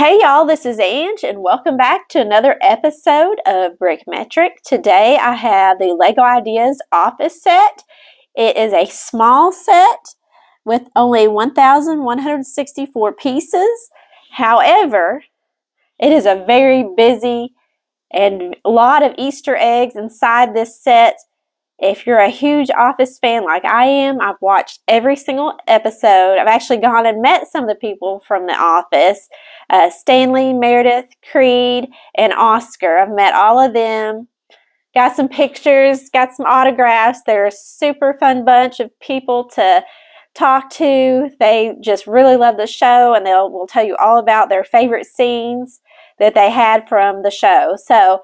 Hey y'all, this is Ange and welcome back to another episode of Brickmetric. Today I have the LEGO Ideas office set. It is a small set with only 1,164 pieces. However, it is a very busy and a lot of Easter eggs inside this set. If you're a huge Office fan like I am, I've watched every single episode. I've actually gone and met some of the people from The Office. Stanley, Meredith, Creed, and Oscar. I've met all of them. Got some pictures, got some autographs. They're a super fun bunch of people to talk to. They just really love the show, and will tell you all about their favorite scenes that they had from the show. So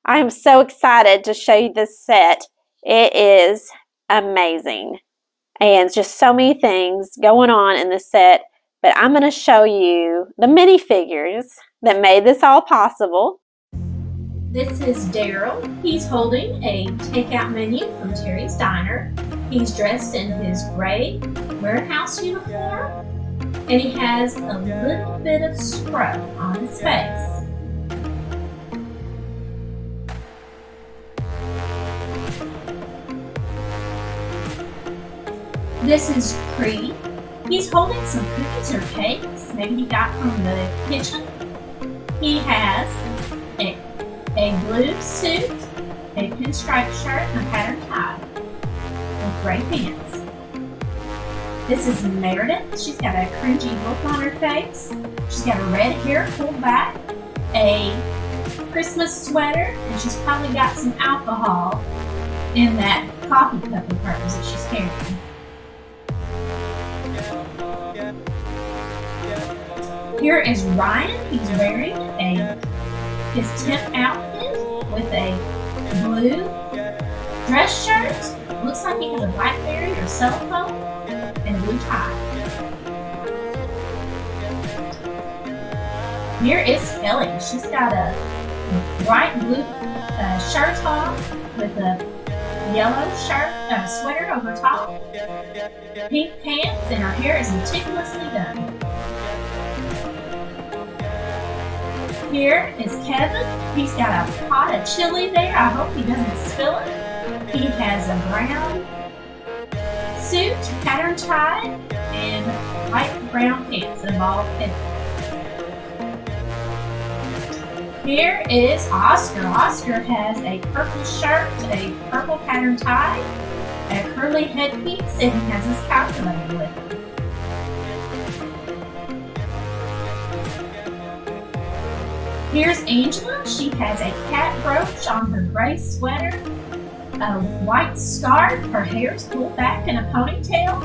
I'm so excited to show you this set. It is amazing, and just so many things going on in this set, but I'm going to show you the minifigures that made this all possible. This is Daryl. He's holding a takeout menu from Terry's Diner. He's dressed in his gray warehouse uniform, and he has a little bit of scrub on his face. This is Creed. He's holding some cookies or cakes, maybe he got from the kitchen. He has a blue suit, a pinstripe shirt, and a patterned tie with gray pants. This is Meredith. She's got a cringy look on her face. She's got her red hair pulled back, a Christmas sweater, and she's probably got some alcohol in that coffee cup of hers that she's carrying. Here is Ryan. He's wearing his temp outfit with a blue dress shirt. Looks like he has a BlackBerry or cell phone and a blue tie. Here is Ellie. She's got a bright blue shirt on with a yellow sweater over top, pink pants, and her hair is meticulously done. Here is Kevin. He's got a pot of chili there. I hope he doesn't spill it. He has a brown suit, patterned tie, and light brown pants and bald head. Here is Oscar. Oscar has a purple shirt, a purple patterned tie, a curly headpiece, and he has his calculator with him. Here's Angela. She has a cat brooch on her gray sweater, a white scarf, her hair's pulled back in a ponytail.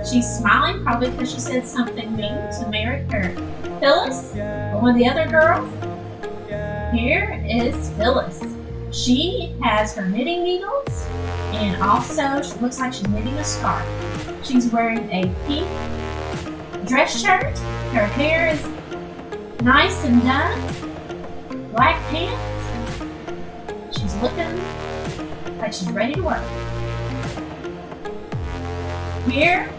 She's smiling, probably because she said something mean to Phyllis, one of the other girls. Here is Phyllis. She has her knitting needles, and also she looks like she's knitting a scarf. She's wearing a pink dress shirt. Her hair is nice and done. Black pants. She's looking like she's ready to work. Here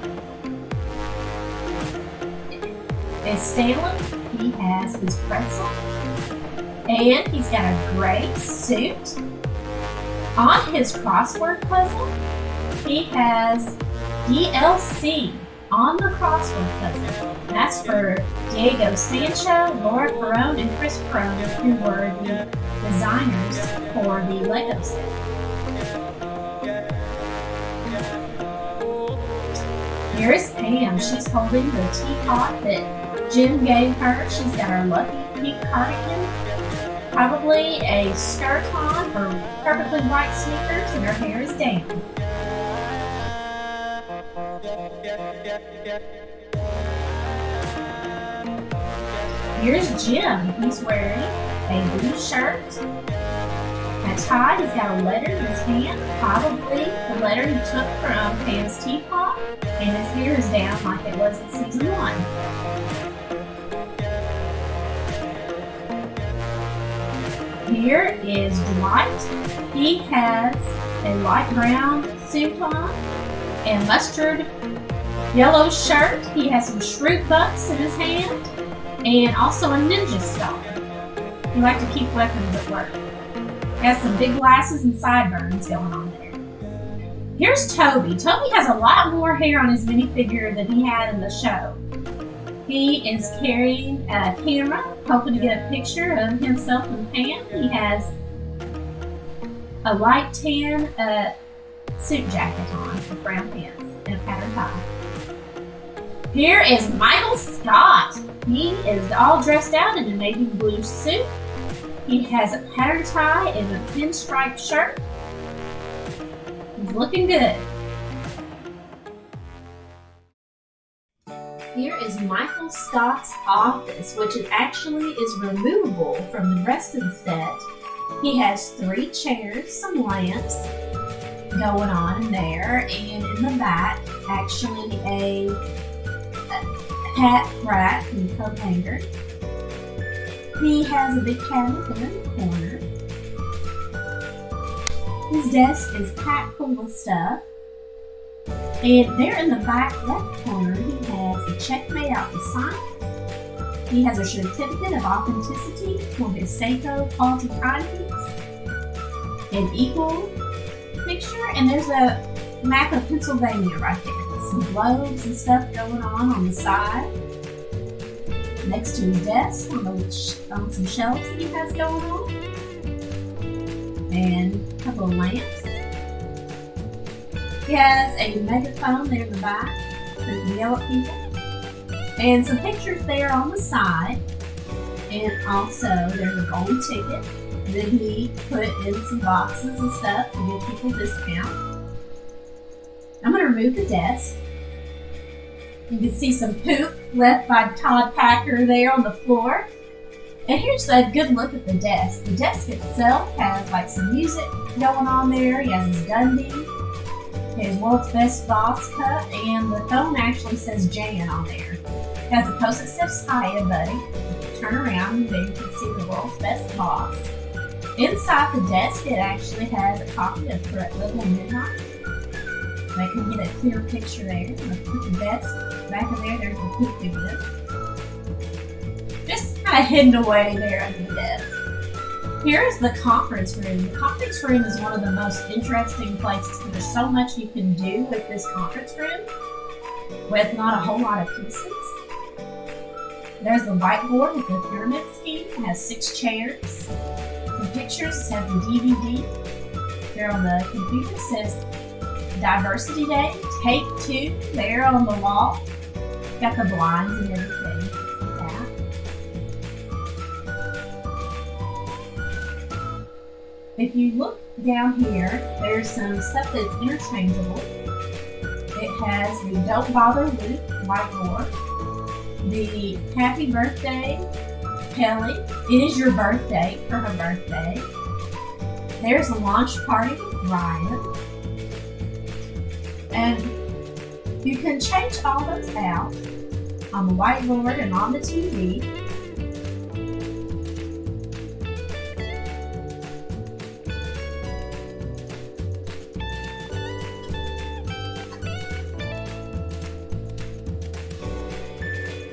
is Stanley. He has his pretzel, and he's got a gray suit. On his crossword puzzle, he has DLC on the crossword puzzle. That's for Diego Sancho, Laura Perone, and Chris Perone, who were the designers for the LEGO set. Here's Pam. She's holding the teapot that Jim gave her. She's got her lucky pink cardigan, probably a skirt on, or perfectly white sneakers, and her hair is down. Here's Jim. He's wearing a blue shirt, a tie. He's got a letter in his hand, probably the letter he took from Pam's teapot, and his hair is down like it was in season 1. Here is Dwight. He has a light brown suit on and mustard yellow shirt. He has some Shroot Bucks in his hand. and also a ninja star. He liked to keep weapons at work. He has some big glasses and sideburns going on there. Here's Toby. Toby has a lot more hair on his minifigure than he had in the show. He is carrying a camera, hoping to get a picture of himself and Pam. He has a light tan suit jacket on with brown pants and a patterned tie. Here is Michael Scott. He is all dressed out in a navy blue suit. He has a patterned tie and a pinstripe shirt. He's looking good. Here is Michael Scott's office, which actually is removable from the rest of the set. He has 3 chairs, some lamps going on in there, and in the back, actually a hat rack and coat hanger. He has a big cabinet there in the corner. His desk is packed full of stuff. And there in the back left corner, he has a check made out with signs. He has a certificate of authenticity for his Seiko quality timepiece, an equal picture, and there's a map of Pennsylvania right there with some globes and stuff going on the side. Next to his desk on some shelves that he has going on. And a couple of lamps. He has a megaphone there in the back to yell at people. And some pictures there on the side. And also there's a golden ticket that he put in some boxes and stuff to give people discounts. I'm going to remove the desk. You can see some poop left by Todd Packer there on the floor. And here's a good look at the desk. The desk itself has like some music going on there. He has his Dundee, his World's Best Boss cup, and the phone actually says Jan on there. It has a post that says Hiya, buddy. Turn around and there you can see the World's Best Boss. Inside the desk, it actually has a copy of Correct Little Midnight. They can get a clear picture there. Put the desk back in there. There's the poop video. Just kind of hidden away there under the desk. Here is the conference room. The conference room is one of the most interesting places. There's so much you can do with this conference room with not a whole lot of pieces. There's the whiteboard with the pyramid scheme. It has 6 chairs. Some pictures. It has the DVD. There on the computer it says Diversity Day, Take 2, there on the wall. Got the blinds and everything. See that. If you look down here, there's some stuff that's interchangeable. It has the Don't Bother Luke whiteboard, the Happy Birthday Kelly. It is your birthday for her birthday. There's a launch party with Ryan. And you can change all those out on the whiteboard and on the TV.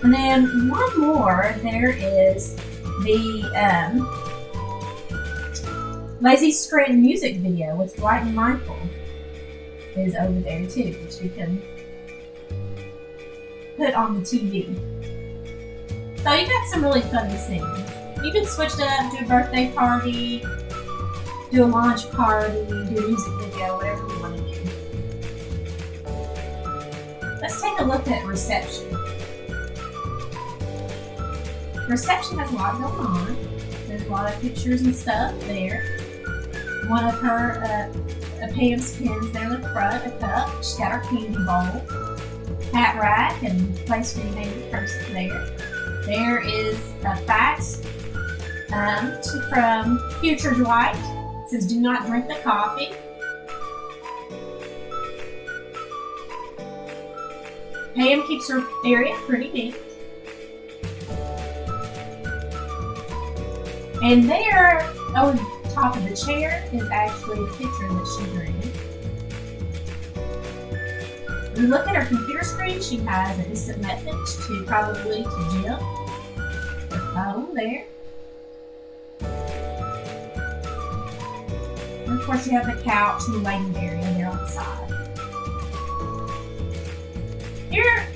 And then one more, there is the Lazy Scranton music video with Dwight and Michael. Is over there too, which you can put on the TV. So you got some really funny scenes. You can switch it up, do a birthday party, do a launch party, do a music video, whatever you want to do. Let's take a look at reception. Reception has a lot going on. There's a lot of pictures and stuff there. One of her Pam's pins there in the front, a cup. She's got her candy bowl, hat rack, and place for your name and purse there. There is a fax from future Dwight. It says, "Do not drink the coffee." Pam keeps her area pretty neat. And there, over the top of the chair, is actually a picture that she drew. When you look at her computer screen, she has an instant message to probably to Jim. home there. And of course you have the couch and the waiting area there on the side. Here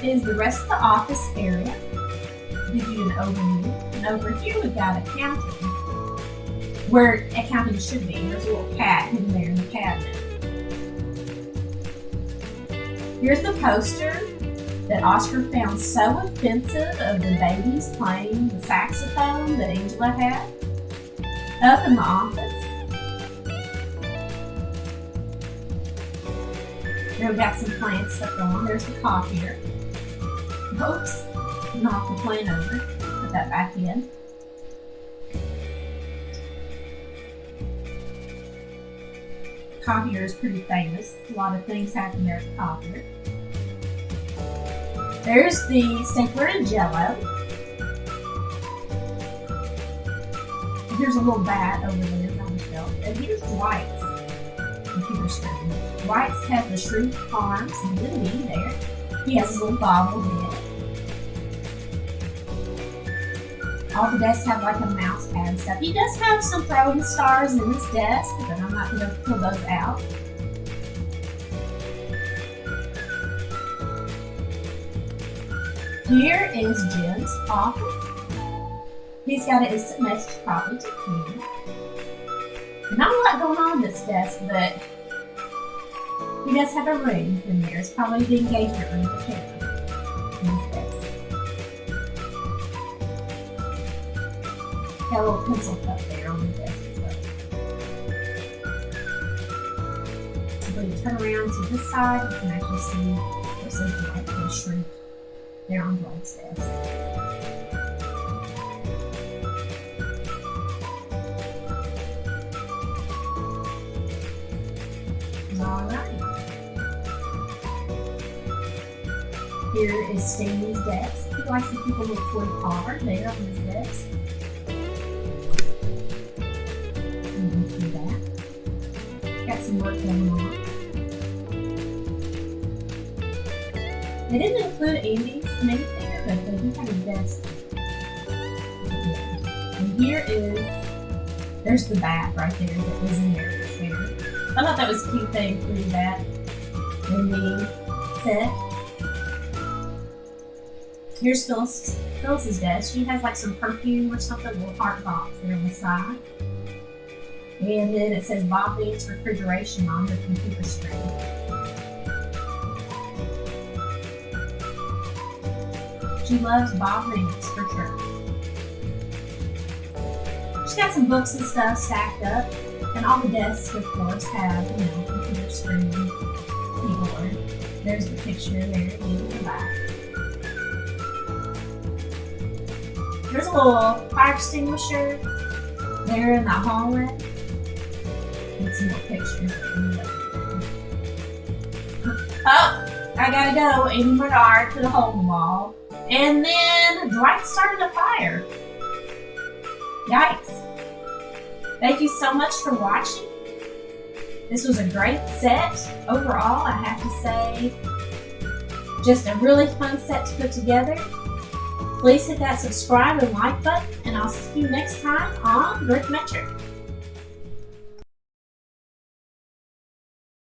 is the rest of the office area. Gives you an overview. And over here we've got accounting, where accounting should be. There's a little cat hidden there in the cabinet. Here's the poster that Oscar found so offensive of the babies playing the saxophone that Angela had up in the office. There we've got some plant stuff going. There's the copier. Oops, knocked the plant over. Put that back in. Copier is pretty famous. A lot of things happen there at the copier. There's the stapler and Jello. Here's a little bat over there on the shelf. And here's Dwight's computer screen. Dwight's has the shrimp arms and the knee there. He has his little bobblehead. All the desks have like a mouse pad and stuff. He does have some throwing stars in his desk, but I'm not going to pull those out. Here is Jim's office. He's got an instant message probably to him. Not a lot going on this desk, but he does have a ring in there. It's probably the engagement ring for him in his desk. Got a little pencil cup there on the desk as well. So when you turn around to this side, you can actually see there's something like a shrink there on Dwight's desk. Alright. Here is Stanley's desk. He likes to keep a little toy car there on his desk. You can see that. Got some work going on. They didn't include Andy's name there, but they do have a desk. And here is, there's the bat right there that was in there. I thought that was a cute thing, including that in the set. Here's Phyllis's desk. She has like some perfume or something, a little heart box there on the side. And then it says Bob Vance Refrigeration on her computer screen. She loves Bob Vance for sure. She's got some books and stuff stacked up. And all the desks, of course, have, computer screen, keyboard. There's the picture there in the back. There's a little fire extinguisher there in the hallway. And some more pictures. Oh, I gotta go. Amy Bernard put a hole in the wall. And then Dwight started a fire. Yikes. Thank you so much for watching. This was a great set. Overall, I have to say, just a really fun set to put together. Please hit that subscribe and like button, and I'll see you next time on Brick Metric.